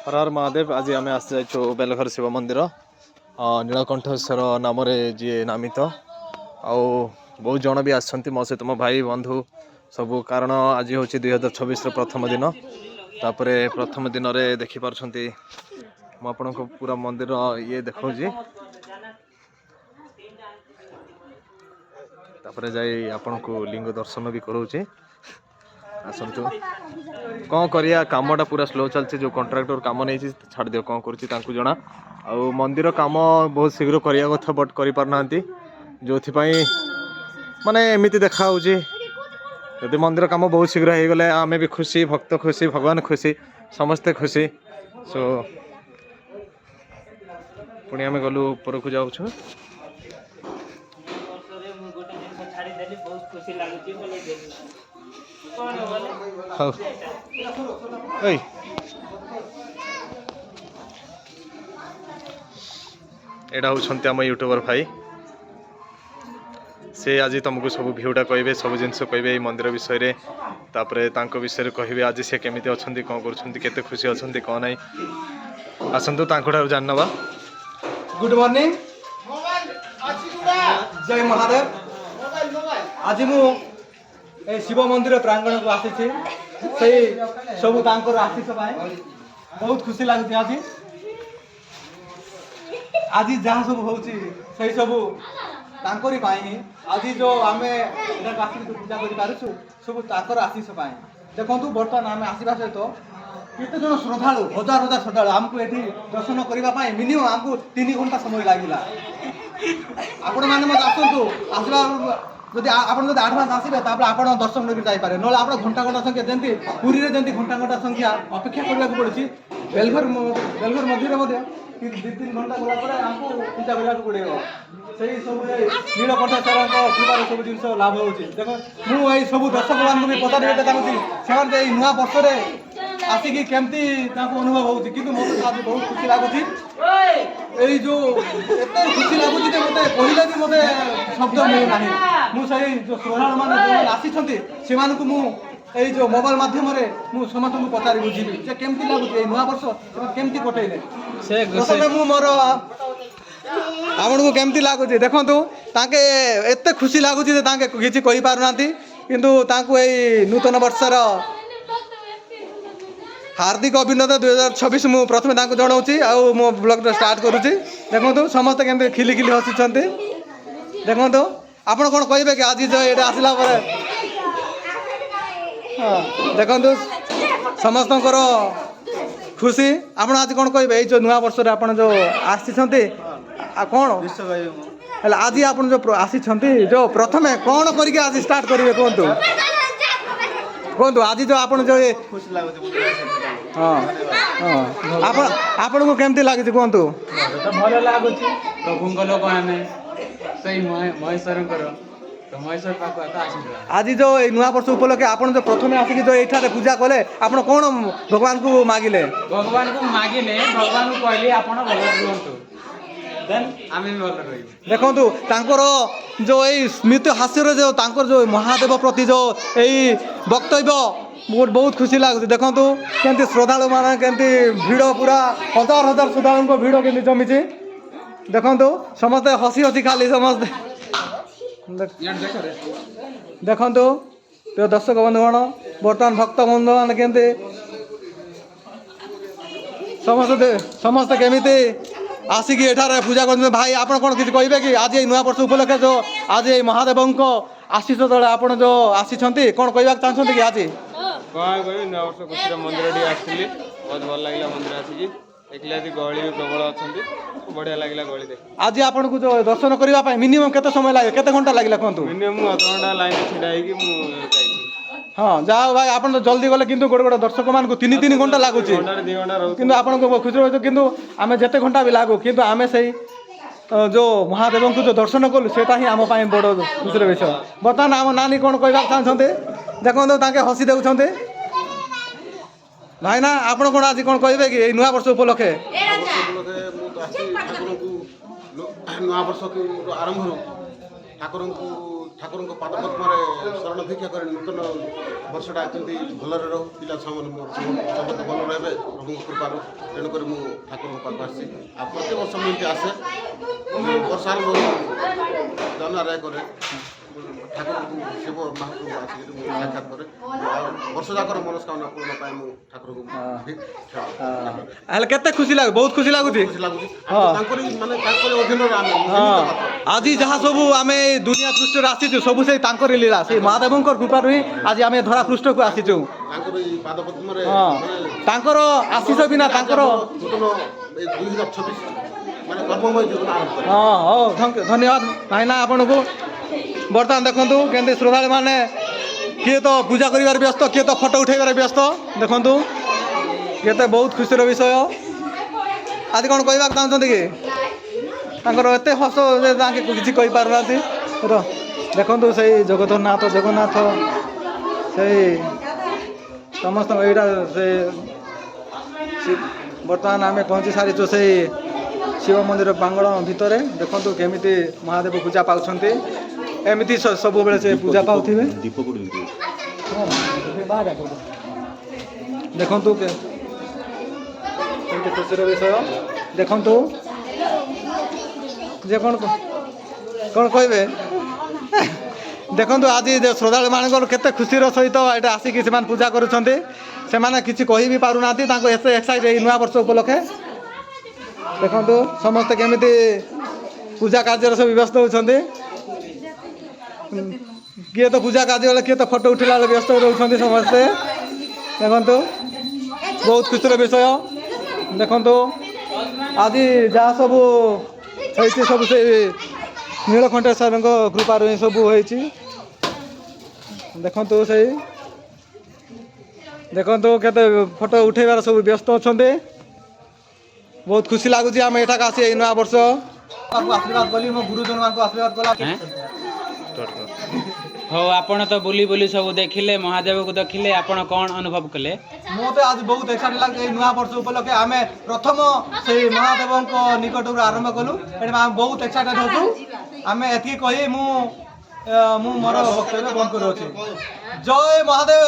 हर हर महादेव। आज आम आसी जाइछु बेलघर शिव मंदिर नीलकंठेश्वर नाम जी नामित आउ बहुत जन भी आसछन्ति मो सहित मो भाई बंधु सबू कारण आज हूँ 2026 प्रथम दिन तापरे प्रथम दिन रे देखि पारछन्ति मो आपन को पूरा मंदिर ये देखौजी तापरे जाई आपन को लिंग दर्शन भी करोची आसतु कौन करिया कामटा पूरा स्लो चलती जो कंट्राक्टर काम नहीं छाड़ दियो कौन कर जना आ मंदिर काम बहुत शीघ्र करिया कथा बट करि पारना जो माने एमिति देखा यदि मंदिर काम बहुत शीघ्र हो गले आमे भी खुशी भक्त खुशी भगवान खुशी समस्ते खुशी सो पुणी आमे गलु ऊपर को जाऊ एटा होछन्ते हम यूट्यूबर भाई से आज तुमको सब भ्यूटा कहे सब जिन कहे मंदिर विषय रे तापरे तांको विषय कहे आज से केमिति अछन्ति कौन करुछन्ति केते खुशी अछन्ति कौन नहीं आसंतु तांको ठार जाननबा। गुड मॉर्निंग जय महादेव। आज मु शिव मंदिर प्रांगण को आसी सब आशीष बहुत खुशी लगुच आज जहाँ सब हो सब आज जो आम पूजा कर सब आशीष देखु बर्तमान आम आसवा सहित केते जन श्रद्धालु हजार हजार श्रद्धालु आमको ये दर्शन करने मिनिमम आमको 3 घंटा समय लगे आपण मैंने आसतु आसवा जदि आप आडभांस आसबे आप दर्शन करके जापे ना आप घंटा घंटा संख्या जमी पुरी में जमी घंटा घंटा संख्या अपेक्षा करने को पड़ी बेलघर मध्य 2-3 घंटा गला आमको पूजा करने को पड़ो से सब नीलकंठेश्वर कृपार सब जिन लाभ हो देख मुझे सब दर्शक मान भी पचारे चाहूँगी से नुआ वर्ष आसिकी केमती अनुभव हो मत आज बहुत खुशी लगुच यही जो एत खुशी लगुच मत कहले भी मत शब्द मिलूना मुझे जो श्रद्धालु मैंने आसी से यही जो मोबाइल माध्यम समस्त को पचारि बुझी से केमती लगुच नुआ वर्ष केमती कटेले मोर आपन को केमती लगुच देखु ताके एत खुशी लगुच किसी कही पारना किंतु तांको यही नूतन वर्षर हार्दिक अभिनंदन 2026 मु प्रथम जनाऊँगी आउ मो ब्लॉग स्टार्ट करुँची देखो समस्त केमती खिली खिली हसुंट देखो आपड़ कौन कहे कि आज जो ये आसला हाँ देखु समस्त खुशी आपड़ आज कौन कहे जो नुआ वर्ष आप जो आसी कौन आज आप जो आसी जो प्रथम कौन करके आज स्टार्ट करेंगे कहतु कहतु आज जो आप जो हाँ हाँ आपण को केमती लगे कहतु भल लगुच प्रभु लोक आम से महेश्वर आज जो नुआ वर्ष उपलक्षे आप जो प्रथम आसिक जो ये पूजा कले आप कौन भगवान को मागिले भगवान को कहली आप देखु जो यही स्मृति हास्य जो महादेव प्रति जो यही वक्तव्य बहुत खुशी लगुच देखु केमती श्रद्धालु मान केमती भिड़ पूरा हजार हजार श्रद्धालु भिड़ के जमी देखु समस्ते हसी हसी खाली समस्ते देखु प्रिय दर्शक बंधुगण बर्तमान भक्त बंधु मान केमती समस्ते केमिति आसिकी एठारे पूजा कर भाई आप कौन किसी कहे कि आज ये नुआ वर्ष उपलक्षे जो आज ये महादेव आशीष तले आप जो आसी कौन कहना चाहते कि आज नुआ वर्ष खुशी मंदिर आसली बहुत भल लगे मंदिर आसिकी देखिए गहली भी प्रबल अच्छा बढ़िया लगे गहली देख आज आपन को जो दर्शन करने मिनिमम केते समय लगे केते घंटा लगे कहतु मिनिमम अध घंटा लाइन छिड़ा हाँ जाओ भाई आप जल्दी गले कि गोटे गोटे दर्शक मान को 3 घंटा लगुच कि आपको खुशी रही कि आम जिते घंटा भी लागू कि आम से जो महादेव को जो दर्शन कलु से आम बड़ खुशी विषय बर्तमान आम नानी कौन कहना चाहते देखो ताके हसी देखते भाई ना आप कौन आज कौन कहे कि नुआ वर्ष उपलक्षे नुआ वर्ष आरंभ ठाकुर ଠାକୁରଙ୍କ ପାଦପଦ୍ମରେ ଶରଣ ଭିକ୍ଷା କରି ନୂତନ ବର୍ଷଟା କେମିତି ଭଲରେ ରହୁ, ପିଲା ଛୁଆମାନେ ମୋର ସମସ୍ତେ ଭଲ ରହିବେ ପ୍ରଭୁଙ୍କ କୃପାରୁ। ତେଣୁକରି ମୁଁ ଠାକୁରଙ୍କ ପାଖକୁ ଆସିଛି। ଆଉ ପ୍ରତି ବର୍ଷ ମୁଁ ଏମିତି ଆସେ, ବର୍ଷାର ମୁଁ ଜନ୍ମରେ କରେ ଠାକୁରଙ୍କୁ ଶିବ ମହାପ୍ରଭୁ ଆସିକି ମୁଁ ସାକ୍ଷାତ କରେ। ଆଉ ବର୍ଷ ଯାକର ମନସ୍କାମନା ପୂରଣ ପାଇଁ ମୁଁ ଠାକୁରଙ୍କୁ ହେଲେ କେତେ ଖୁସି ଲାଗେ, ବହୁତ ଖୁସି ଲାଗୁଛି। ଖୁସି ଲାଗୁଛି। ତାଙ୍କରି ମାନେ ତାଙ୍କରି ଅଧୀନରେ ଆମେ ଆଜି ଯାହା ସବୁ ଆମେ ଦୁନିଆ ପୃଷ୍ଠରେ ଆସିଛୁ ସବୁ ସେଇ ତାଙ୍କରି ଲୀଳା, ସେଇ ମହାଦେବଙ୍କର କୃପାରୁ ହିଁ ଆଜି ଆମେ ଧରା ପୃଷ୍ଠକୁ ଆସିଛୁ। ତାଙ୍କର ଏଇ ପାଦପଦ୍ମରେ ତାଙ୍କର ଆଶୀଷ ବିନା ତାଙ୍କର ନୂତନ ଏଇ 2026 ମାନେ କର୍ମମୟ ଜୀବନ ଆରମ୍ଭ କରେ। ହଉ ଧନ୍ୟବାଦ ଭାଇନା ଆପଣଙ୍କୁ। ବର୍ତ୍ତମାନ ଦେଖନ୍ତୁ କେମିତି ଶ୍ରଦ୍ଧାଳୁମାନେ କିଏ ତ ପୂଜା କରିବାରେ ବ୍ୟସ୍ତ, କିଏ ତ ଫଟୋ ଉଠାଇବାରେ ବ୍ୟସ୍ତ। ଦେଖନ୍ତୁ କେତେ ବହୁତ ଖୁସିର ବିଷୟ। ଆଜି କ'ଣ କହିବାକୁ ଚାହୁଁଛନ୍ତି କି? ତାଙ୍କର ଏତେ ହସ ଯେ ତାଙ୍କେ କିଛି କହିପାରୁନାହାନ୍ତି। ଦେଖନ୍ତୁ ସେଇ ଜଗନ୍ନାଥ ସେଇ ସମସ୍ତଙ୍କ ଏଇଟା ସେ ବର୍ତ୍ତମାନ ଆମେ ପହଞ୍ଚି ସାରିଛୁ ସେଇ ଶିବ ମନ୍ଦିର ପ୍ରାଙ୍ଗଣ ଭିତରେ। ଦେଖନ୍ତୁ କେମିତି ମହାଦେବ ପୂଜା ପାଉଛନ୍ତି, ଏମିତି ସବୁବେଳେ ସେ ପୂଜା ପାଉଥିବେ। ଦେଖନ୍ତୁ କେମିତି ଖୁସିର ବିଷୟ। ଦେଖନ୍ତୁ ଯେ କ'ଣ କହିବେ, ଦେଖନ୍ତୁ ଆଜି ଶ୍ରଦ୍ଧାଳୁମାନଙ୍କର କେତେ ଖୁସିର ସହିତ ଏଇଟା ଆସିକି ସେମାନେ ପୂଜା କରୁଛନ୍ତି। ସେମାନେ କିଛି କହି ବି ପାରୁନାହାନ୍ତି, ତାଙ୍କୁ ଏତେ ଏକ୍ସାଇଟ୍ ଏଇ ନୂଆ ବର୍ଷ ଉପଲକ୍ଷେ। ଦେଖନ୍ତୁ ସମସ୍ତେ କେମିତି ପୂଜା କାର୍ଯ୍ୟରେ ସବୁ ବ୍ୟସ୍ତ ହେଉଛନ୍ତି। କିଏ ତ ପୂଜା କାର୍ଯ୍ୟ ବେଳେ, କିଏ ତ ଫଟୋ ଉଠିଲା ବେଳେ ବ୍ୟସ୍ତ ରହୁଛନ୍ତି ସମସ୍ତେ। ଦେଖନ୍ତୁ ବହୁତ ଖୁସିର ବିଷୟ। ଦେଖନ୍ତୁ ଆଜି ଯାହା ସବୁ ହେଇଛି ସବୁ ସେଇ ନୀଳକଣ୍ଠେଶ୍ୱରଙ୍କ କୃପାରୁ ହିଁ ସବୁ ହେଇଛି। ଦେଖନ୍ତୁ କେତେ ଫଟୋ ଉଠେଇବାର ସବୁ ବ୍ୟସ୍ତ ଅଛନ୍ତି। ବହୁତ ଖୁସି ଲାଗୁଛି ଆମେ ଏଠାକୁ ଆସି ଏଇ ନୂଆ ବର୍ଷ ଆଶୀର୍ବାଦ କଲି, ମୋ ଗୁରୁଜନମାନଙ୍କୁ ଆଶୀର୍ବାଦ କଲା। ହଉ, ଆପଣ ତ ବୁଲି ବୁଲି ସବୁ ଦେଖିଲେ, ମହାଦେବକୁ ଦେଖିଲେ, ଆପଣ କ'ଣ ଅନୁଭବ କଲେ? ମୁଁ ତ ଆଜି ବହୁତ ଏକ୍ସାଇଟ୍ ଲାଗେ। ଏଇ ନୂଆ ବର୍ଷ ଉପଲକ୍ଷେ ଆମେ ପ୍ରଥମ ସେଇ ମହାଦେବଙ୍କ ନିକଟରୁ ଆରମ୍ଭ କଲୁ। ଏଠି ଆମେ ବହୁତ ଏକ୍ସାଇଟେଡ୍ ହେଉଛୁ। ଆମେ ଏତିକି କହି ମୁଁ ମୋର ବକ୍ତବ୍ୟ ବନ୍ଦ କରୁଅଛି। ଜୟ ମହାଦେବ।